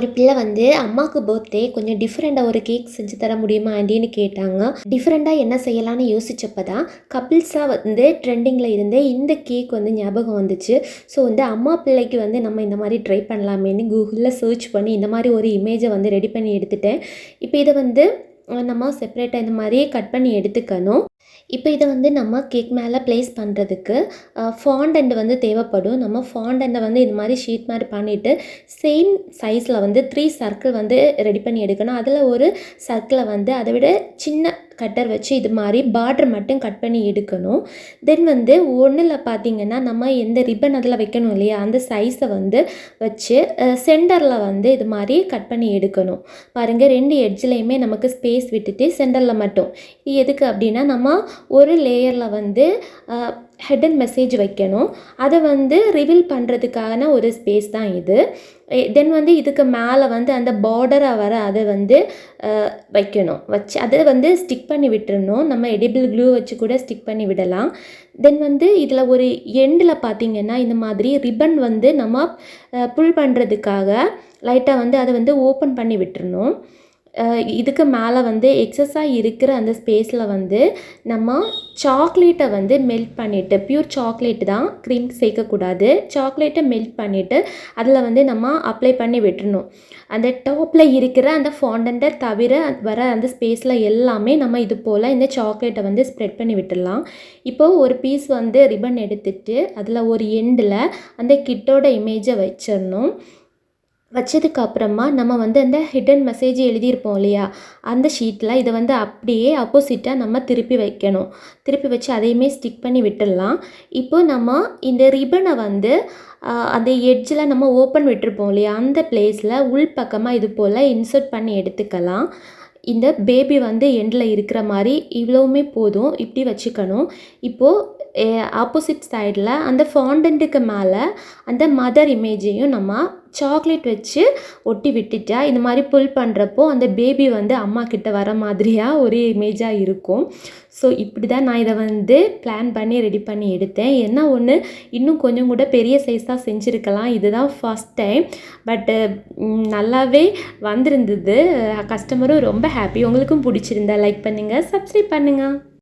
ஒரு பிள்ளை வந்து அம்மாவுக்கு பர்த்டே கொஞ்சம் டிஃப்ரெண்ட்டாக ஒரு கேக் செஞ்சு தர முடியுமா ஆண்டின்னு கேட்டாங்க. டிஃப்ரெண்ட்டாக என்ன செய்யலான்னு யோசிச்சப்போ தான் கப்பிள்ஸாக வந்து ட்ரெண்டிங்கில் இருந்து இந்த கேக் வந்து ஞாபகம் வந்துச்சு. ஸோ வந்து அம்மா பிள்ளைக்கு வந்து நம்ம இந்த மாதிரி ட்ரை பண்ணலாமேன்னு கூகுளில் சர்ச் பண்ணி இந்த மாதிரி ஒரு இமேஜை வந்து ரெடி பண்ணி எடுத்துட்டேன். இப்போ இதை வந்து நம்ம செப்பரேட்டாக இந்த மாதிரியே கட் பண்ணி எடுத்துக்கணும். இப்போ இதை வந்து நம்ம கேக் மேலே ப்ளேஸ் பண்ணுறதுக்கு ஃபாண்டன்ட் வந்து தேவைப்படும். நம்ம ஃபாண்டன்ட்டை வந்து இது மாதிரி ஷீட் மாதிரி பண்ணிவிட்டு சேம் சைஸில் வந்து 3 சர்க்கிள் வந்து ரெடி பண்ணி எடுக்கணும். அதில் ஒரு சர்க்கிளை வந்து அதை விட சின்ன கட்டர் வச்சு இது மாதிரி பார்டர் மட்டும் கட் பண்ணி எடுக்கணும். தென் வந்து ஒன்றில் பார்த்திங்கன்னா நம்ம எந்த ரிப்பன் அதில் வைக்கணும் இல்லையா, அந்த சைஸை வந்து வச்சு சென்டரில் வந்து இது மாதிரி கட் பண்ணி எடுக்கணும். பாருங்கள், 2 எட்ஜ்லேயுமே நமக்கு ஸ்பேஸ் விட்டுட்டு சென்டரில் மட்டும். இது எதுக்கு அப்படின்னா நம்ம ஒரு லேயரில் வந்து ஹெட் அண்ட் மெசேஜ் வைக்கணும். அதை வந்து ரிவீல் பண்ணுறதுக்கான ஒரு ஸ்பேஸ் தான் இது. தென் வந்து இதுக்கு மேலே வந்து அந்த பார்டராக வர அதை வந்து வைக்கணும். வச்சு அதை வந்து ஸ்டிக் பண்ணி விட்டுறணும். நம்ம எடிபிள் க்ளூ வச்சு கூட ஸ்டிக் பண்ணி விடலாம். தென் வந்து இதில் ஒரு எண்டில் பார்த்திங்கன்னா இந்த மாதிரி ரிப்பன் வந்து நம்ம புல் பண்ணுறதுக்காக லைட்டாக வந்து அதை வந்து ஓப்பன் பண்ணி விட்டுறணும். இதுக்கு மேலே வந்து எக்ஸஸாக இருக்கிற அந்த ஸ்பேஸில் வந்து நம்ம சாக்லேட்டை வந்து மெல்ட் பண்ணிவிட்டு, பியூர் சாக்லேட் தான், க்ரீம் சேர்க்கக்கூடாது, சாக்லேட்டை மெல்ட் பண்ணிவிட்டு அதில் வந்து நம்ம அப்ளை பண்ணி விட்டுறணும். அந்த டாப்பில் இருக்கிற அந்த ஃபாண்டன்ட்டை தவிர வர அந்த ஸ்பேஸில் எல்லாமே நம்ம இது போல் இந்த சாக்லேட்டை வந்து ஸ்ப்ரெட் பண்ணி விட்டுடலாம். இப்போது ஒரு பீஸ் வந்து ரிப்பன் எடுத்துகிட்டு அதில் ஒரு எண்டில் அந்த கிட்டோட இமேஜை வச்சிடணும். வச்சதுக்கப்புறமா நம்ம வந்து அந்த ஹிடன் மெசேஜ் எழுதியிருப்போம் இல்லையா, அந்த ஷீட்டில் இதை வந்து அப்படியே ஆப்போசிட்டாக நம்ம திருப்பி வைக்கணும். திருப்பி வச்சு அதையுமே ஸ்டிக் பண்ணி விட்டுடலாம். இப்போது நம்ம இந்த ரிப்பனை வந்து அந்த எட்ஜில் நம்ம ஓப்பன் விட்டுருப்போம் இல்லையா, அந்த பிளேஸில் உள் பக்கமாக இது போல் இன்சர்ட் பண்ணி எடுத்துக்கலாம். இந்த பேபி வந்து எண்டில் இருக்கிற மாதிரி இவ்வளவுமே போதும், இப்படி வச்சுக்கணும். இப்போது ஆப்போசிட் சைடில் அந்த ஃபாண்டன்ட்டுக்கு மேலே அந்த மதர் இமேஜையும் நம்ம சாக்லேட் வச்சு ஒட்டி விட்டுட்டா இந்த மாதிரி புல் பண்ணுறப்போ அந்த பேபி வந்து அம்மா கிட்ட வர மாதிரியாக ஒரு இமேஜாக இருக்கும். ஸோ இப்படி தான் நான் இதை வந்து பிளான் பண்ணி ரெடி பண்ணி எடுத்தேன். என்ன ஒன்று, இன்னும் கொஞ்சம் கூட பெரிய சைஸாக செஞ்சுருக்கலாம். இதுதான் ஃபஸ்ட் டைம். பட்டு நல்லாவே வந்திருந்தது. கஸ்டமரும் ரொம்ப ஹாப்பி. உங்களுக்கும் பிடிச்சிருந்தா லைக் பண்ணுங்கள், சப்ஸ்கிரைப் பண்ணுங்கள்.